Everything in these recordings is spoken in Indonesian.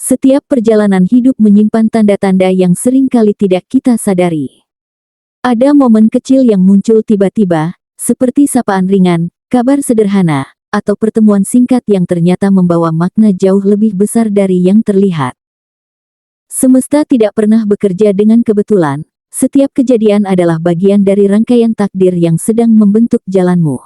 Setiap perjalanan hidup menyimpan tanda-tanda yang sering kali tidak kita sadari. Ada momen kecil yang muncul tiba-tiba, seperti sapaan ringan, kabar sederhana, atau pertemuan singkat yang ternyata membawa makna jauh lebih besar dari yang terlihat. Semesta tidak pernah bekerja dengan kebetulan. Setiap kejadian adalah bagian dari rangkaian takdir yang sedang membentuk jalanmu.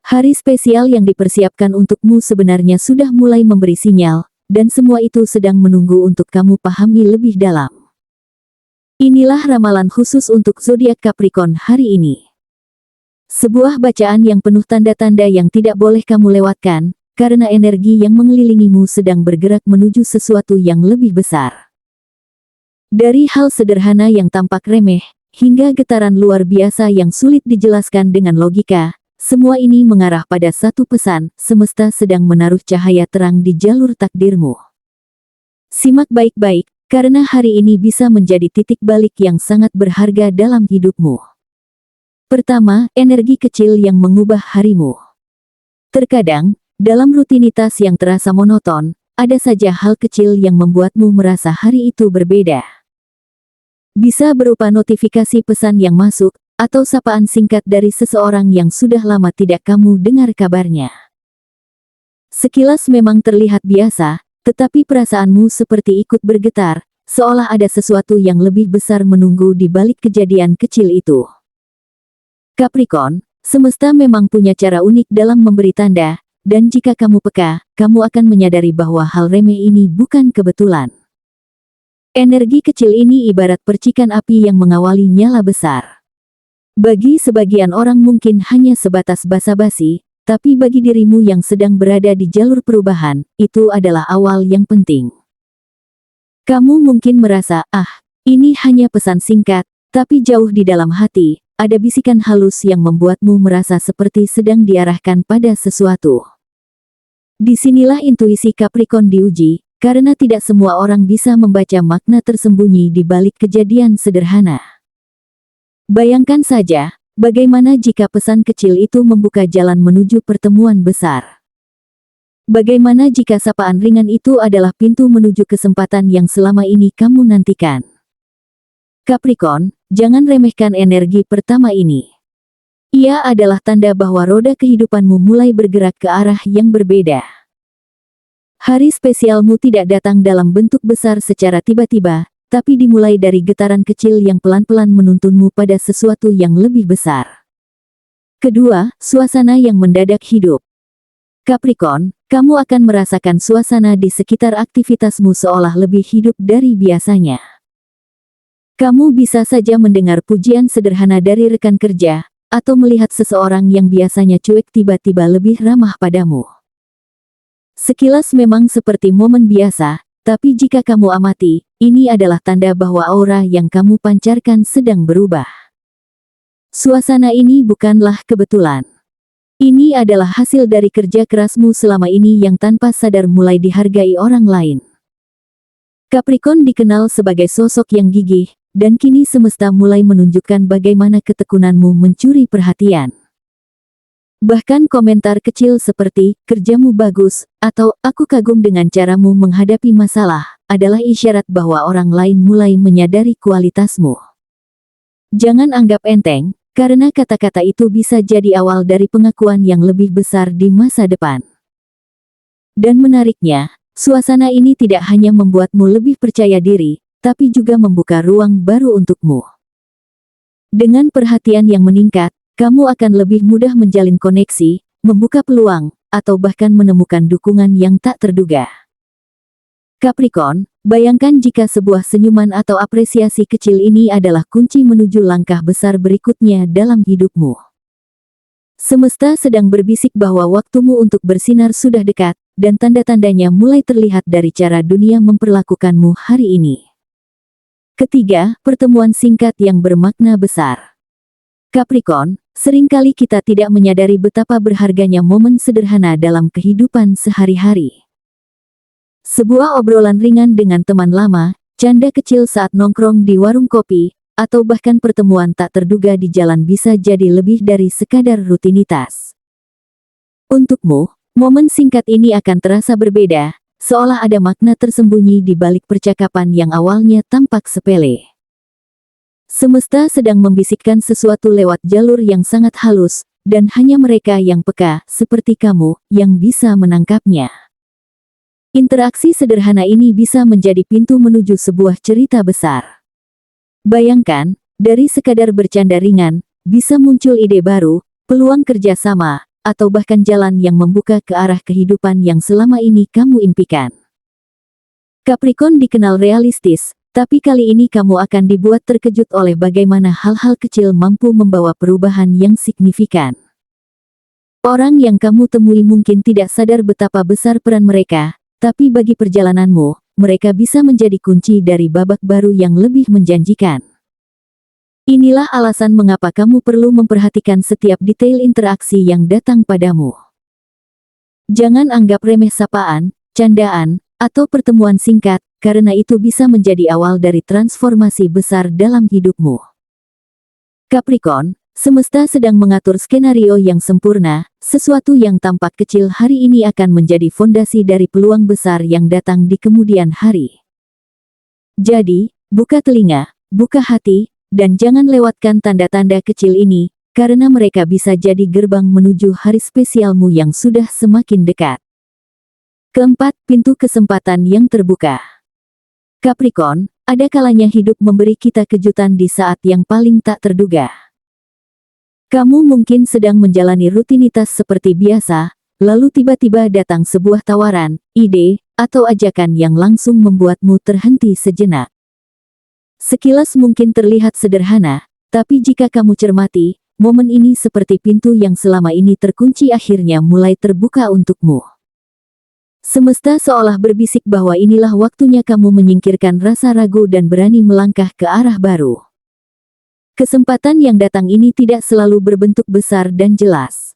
Hari spesial yang dipersiapkan untukmu sebenarnya sudah mulai memberi sinyal, dan semua itu sedang menunggu untuk kamu pahami lebih dalam. Inilah ramalan khusus untuk zodiak Capricorn hari ini. Sebuah bacaan yang penuh tanda-tanda yang tidak boleh kamu lewatkan, karena energi yang mengelilingimu sedang bergerak menuju sesuatu yang lebih besar. Dari hal sederhana yang tampak remeh, hingga getaran luar biasa yang sulit dijelaskan dengan logika, semua ini mengarah pada satu pesan, semesta sedang menaruh cahaya terang di jalur takdirmu. Simak baik-baik, karena hari ini bisa menjadi titik balik yang sangat berharga dalam hidupmu. Pertama, energi kecil yang mengubah harimu. Terkadang, dalam rutinitas yang terasa monoton, ada saja hal kecil yang membuatmu merasa hari itu berbeda. Bisa berupa notifikasi pesan yang masuk, atau sapaan singkat dari seseorang yang sudah lama tidak kamu dengar kabarnya. Sekilas memang terlihat biasa, tetapi perasaanmu seperti ikut bergetar, seolah ada sesuatu yang lebih besar menunggu di balik kejadian kecil itu. Capricorn, semesta memang punya cara unik dalam memberi tanda, dan jika kamu peka, kamu akan menyadari bahwa hal remeh ini bukan kebetulan. Energi kecil ini ibarat percikan api yang mengawali nyala besar. Bagi sebagian orang mungkin hanya sebatas basa-basi, tapi bagi dirimu yang sedang berada di jalur perubahan, itu adalah awal yang penting. Kamu mungkin merasa, ini hanya pesan singkat, tapi jauh di dalam hati, ada bisikan halus yang membuatmu merasa seperti sedang diarahkan pada sesuatu. Disinilah intuisi Capricorn diuji, karena tidak semua orang bisa membaca makna tersembunyi di balik kejadian sederhana. Bayangkan saja, bagaimana jika pesan kecil itu membuka jalan menuju pertemuan besar? Bagaimana jika sapaan ringan itu adalah pintu menuju kesempatan yang selama ini kamu nantikan? Capricorn, jangan remehkan energi pertama ini. Ia adalah tanda bahwa roda kehidupanmu mulai bergerak ke arah yang berbeda. Hari spesialmu tidak datang dalam bentuk besar secara tiba-tiba, tapi dimulai dari getaran kecil yang pelan-pelan menuntunmu pada sesuatu yang lebih besar. Kedua, suasana yang mendadak hidup. Capricorn, kamu akan merasakan suasana di sekitar aktivitasmu seolah lebih hidup dari biasanya. Kamu bisa saja mendengar pujian sederhana dari rekan kerja, atau melihat seseorang yang biasanya cuek tiba-tiba lebih ramah padamu. Sekilas memang seperti momen biasa, tapi jika kamu amati, ini adalah tanda bahwa aura yang kamu pancarkan sedang berubah. Suasana ini bukanlah kebetulan. Ini adalah hasil dari kerja kerasmu selama ini yang tanpa sadar mulai dihargai orang lain. Capricorn dikenal sebagai sosok yang gigih, dan kini semesta mulai menunjukkan bagaimana ketekunanmu mencuri perhatian. Bahkan komentar kecil seperti, kerjamu bagus, atau aku kagum dengan caramu menghadapi masalah, adalah isyarat bahwa orang lain mulai menyadari kualitasmu. Jangan anggap enteng, karena kata-kata itu bisa jadi awal dari pengakuan yang lebih besar di masa depan. Dan menariknya, suasana ini tidak hanya membuatmu lebih percaya diri, tapi juga membuka ruang baru untukmu. Dengan perhatian yang meningkat, kamu akan lebih mudah menjalin koneksi, membuka peluang, atau bahkan menemukan dukungan yang tak terduga. Capricorn, bayangkan jika sebuah senyuman atau apresiasi kecil ini adalah kunci menuju langkah besar berikutnya dalam hidupmu. Semesta sedang berbisik bahwa waktumu untuk bersinar sudah dekat, dan tanda-tandanya mulai terlihat dari cara dunia memperlakukanmu hari ini. Ketiga, pertemuan singkat yang bermakna besar. Capricorn, seringkali kita tidak menyadari betapa berharganya momen sederhana dalam kehidupan sehari-hari. Sebuah obrolan ringan dengan teman lama, canda kecil saat nongkrong di warung kopi, atau bahkan pertemuan tak terduga di jalan bisa jadi lebih dari sekadar rutinitas. Untukmu, momen singkat ini akan terasa berbeda, seolah ada makna tersembunyi di balik percakapan yang awalnya tampak sepele. Semesta sedang membisikkan sesuatu lewat jalur yang sangat halus, dan hanya mereka yang peka, seperti kamu, yang bisa menangkapnya. Interaksi sederhana ini bisa menjadi pintu menuju sebuah cerita besar. Bayangkan, dari sekadar bercanda ringan, bisa muncul ide baru, peluang kerjasama, atau bahkan jalan yang membuka ke arah kehidupan yang selama ini kamu impikan. Capricorn dikenal realistis, tapi kali ini kamu akan dibuat terkejut oleh bagaimana hal-hal kecil mampu membawa perubahan yang signifikan. Orang yang kamu temui mungkin tidak sadar betapa besar peran mereka, tapi bagi perjalananmu, mereka bisa menjadi kunci dari babak baru yang lebih menjanjikan. Inilah alasan mengapa kamu perlu memperhatikan setiap detail interaksi yang datang padamu. Jangan anggap remeh sapaan, candaan, atau pertemuan singkat, karena itu bisa menjadi awal dari transformasi besar dalam hidupmu. Capricorn, semesta sedang mengatur skenario yang sempurna, sesuatu yang tampak kecil hari ini akan menjadi fondasi dari peluang besar yang datang di kemudian hari. Jadi, buka telinga, buka hati, dan jangan lewatkan tanda-tanda kecil ini, karena mereka bisa jadi gerbang menuju hari spesialmu yang sudah semakin dekat. Keempat, pintu kesempatan yang terbuka. Capricorn, ada kalanya hidup memberi kita kejutan di saat yang paling tak terduga. Kamu mungkin sedang menjalani rutinitas seperti biasa, lalu tiba-tiba datang sebuah tawaran, ide, atau ajakan yang langsung membuatmu terhenti sejenak. Sekilas mungkin terlihat sederhana, tapi jika kamu cermati, momen ini seperti pintu yang selama ini terkunci akhirnya mulai terbuka untukmu. Semesta seolah berbisik bahwa inilah waktunya kamu menyingkirkan rasa ragu dan berani melangkah ke arah baru. Kesempatan yang datang ini tidak selalu berbentuk besar dan jelas.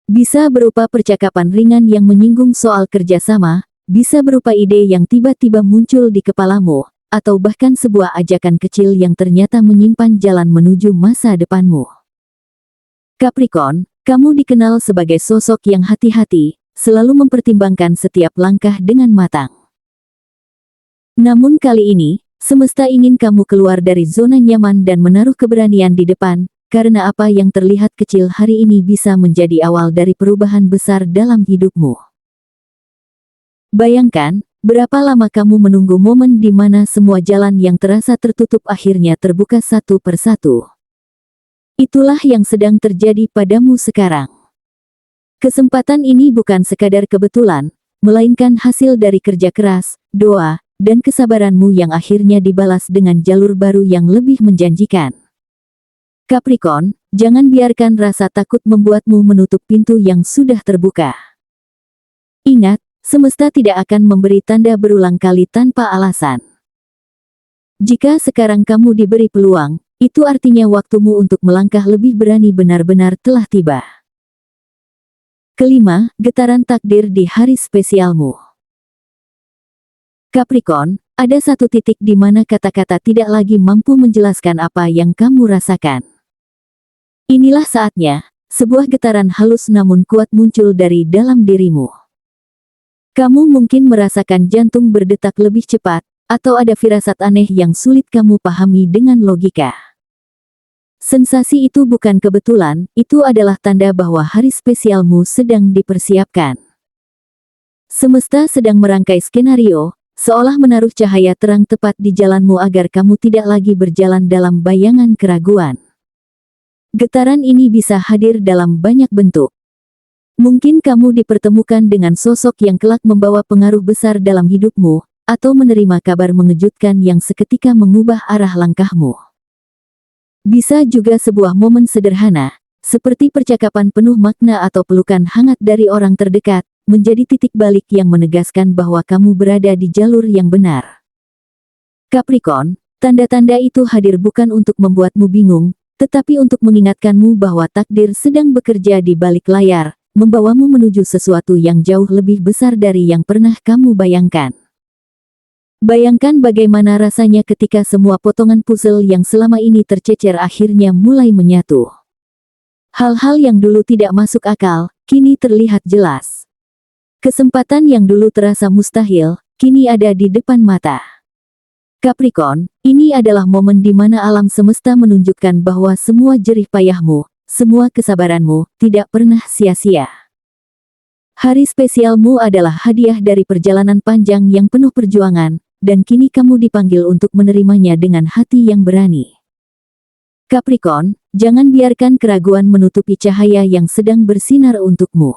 Bisa berupa percakapan ringan yang menyinggung soal kerjasama, bisa berupa ide yang tiba-tiba muncul di kepalamu, atau bahkan sebuah ajakan kecil yang ternyata menyimpan jalan menuju masa depanmu. Capricorn, kamu dikenal sebagai sosok yang hati-hati, selalu mempertimbangkan setiap langkah dengan matang. Namun kali ini, semesta ingin kamu keluar dari zona nyaman dan menaruh keberanian di depan, karena apa yang terlihat kecil hari ini bisa menjadi awal dari perubahan besar dalam hidupmu. Bayangkan, berapa lama kamu menunggu momen di mana semua jalan yang terasa tertutup akhirnya terbuka satu persatu. Itulah yang sedang terjadi padamu sekarang. Kesempatan ini bukan sekadar kebetulan, melainkan hasil dari kerja keras, doa, dan kesabaranmu yang akhirnya dibalas dengan jalur baru yang lebih menjanjikan. Capricorn, jangan biarkan rasa takut membuatmu menutup pintu yang sudah terbuka. Ingat, semesta tidak akan memberi tanda berulang kali tanpa alasan. Jika sekarang kamu diberi peluang, itu artinya waktumu untuk melangkah lebih berani benar-benar telah tiba. Kelima, getaran takdir di hari spesialmu. Capricorn, ada satu titik di mana kata-kata tidak lagi mampu menjelaskan apa yang kamu rasakan. Inilah saatnya, sebuah getaran halus namun kuat muncul dari dalam dirimu. Kamu mungkin merasakan jantung berdetak lebih cepat, atau ada firasat aneh yang sulit kamu pahami dengan logika. Sensasi itu bukan kebetulan, itu adalah tanda bahwa hari spesialmu sedang dipersiapkan. Semesta sedang merangkai skenario, seolah menaruh cahaya terang tepat di jalanmu agar kamu tidak lagi berjalan dalam bayangan keraguan. Getaran ini bisa hadir dalam banyak bentuk. Mungkin kamu dipertemukan dengan sosok yang kelak membawa pengaruh besar dalam hidupmu, atau menerima kabar mengejutkan yang seketika mengubah arah langkahmu. Bisa juga sebuah momen sederhana, seperti percakapan penuh makna atau pelukan hangat dari orang terdekat, menjadi titik balik yang menegaskan bahwa kamu berada di jalur yang benar. Capricorn, tanda-tanda itu hadir bukan untuk membuatmu bingung, tetapi untuk mengingatkanmu bahwa takdir sedang bekerja di balik layar, membawamu menuju sesuatu yang jauh lebih besar dari yang pernah kamu bayangkan. Bayangkan bagaimana rasanya ketika semua potongan puzzle yang selama ini tercecer akhirnya mulai menyatu. Hal-hal yang dulu tidak masuk akal, kini terlihat jelas. Kesempatan yang dulu terasa mustahil, kini ada di depan mata. Capricorn, ini adalah momen di mana alam semesta menunjukkan bahwa semua jerih payahmu, semua kesabaranmu, tidak pernah sia-sia. Hari spesialmu adalah hadiah dari perjalanan panjang yang penuh perjuangan, dan kini kamu dipanggil untuk menerimanya dengan hati yang berani. Capricorn, jangan biarkan keraguan menutupi cahaya yang sedang bersinar untukmu.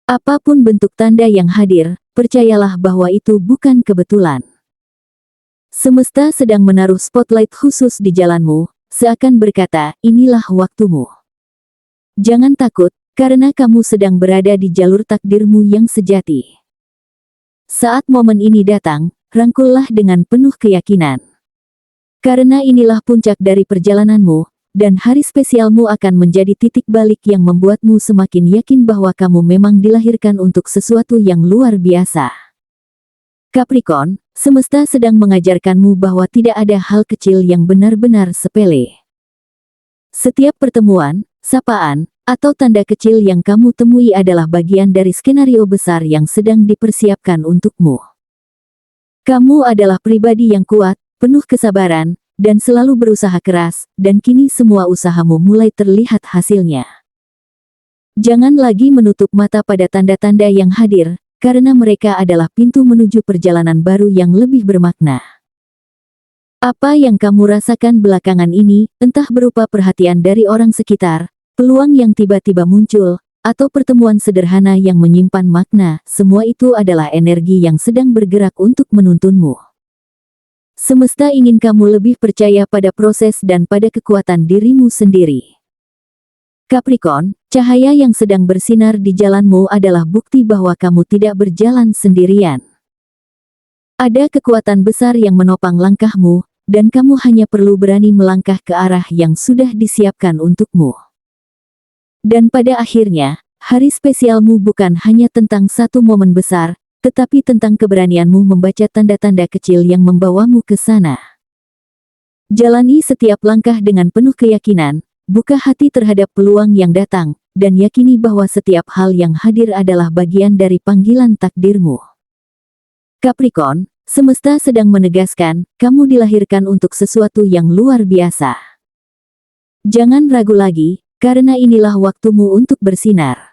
Apapun bentuk tanda yang hadir, percayalah bahwa itu bukan kebetulan. Semesta sedang menaruh spotlight khusus di jalanmu, seakan berkata, inilah waktumu. Jangan takut, karena kamu sedang berada di jalur takdirmu yang sejati. Saat momen ini datang, rangkullah dengan penuh keyakinan. Karena inilah puncak dari perjalananmu, dan hari spesialmu akan menjadi titik balik yang membuatmu semakin yakin bahwa kamu memang dilahirkan untuk sesuatu yang luar biasa. Capricorn, semesta sedang mengajarkanmu bahwa tidak ada hal kecil yang benar-benar sepele. Setiap pertemuan, sapaan, atau tanda kecil yang kamu temui adalah bagian dari skenario besar yang sedang dipersiapkan untukmu. Kamu adalah pribadi yang kuat, penuh kesabaran, dan selalu berusaha keras, dan kini semua usahamu mulai terlihat hasilnya. Jangan lagi menutup mata pada tanda-tanda yang hadir, karena mereka adalah pintu menuju perjalanan baru yang lebih bermakna. Apa yang kamu rasakan belakangan ini, entah berupa perhatian dari orang sekitar, peluang yang tiba-tiba muncul, atau pertemuan sederhana yang menyimpan makna, semua itu adalah energi yang sedang bergerak untuk menuntunmu. Semesta ingin kamu lebih percaya pada proses dan pada kekuatan dirimu sendiri. Capricorn, cahaya yang sedang bersinar di jalanmu adalah bukti bahwa kamu tidak berjalan sendirian. Ada kekuatan besar yang menopang langkahmu, dan kamu hanya perlu berani melangkah ke arah yang sudah disiapkan untukmu. Dan pada akhirnya, hari spesialmu bukan hanya tentang satu momen besar, tetapi tentang keberanianmu membaca tanda-tanda kecil yang membawamu ke sana. Jalani setiap langkah dengan penuh keyakinan, buka hati terhadap peluang yang datang, dan yakini bahwa setiap hal yang hadir adalah bagian dari panggilan takdirmu. Capricorn, semesta sedang menegaskan, kamu dilahirkan untuk sesuatu yang luar biasa. Jangan ragu lagi, karena inilah waktumu untuk bersinar.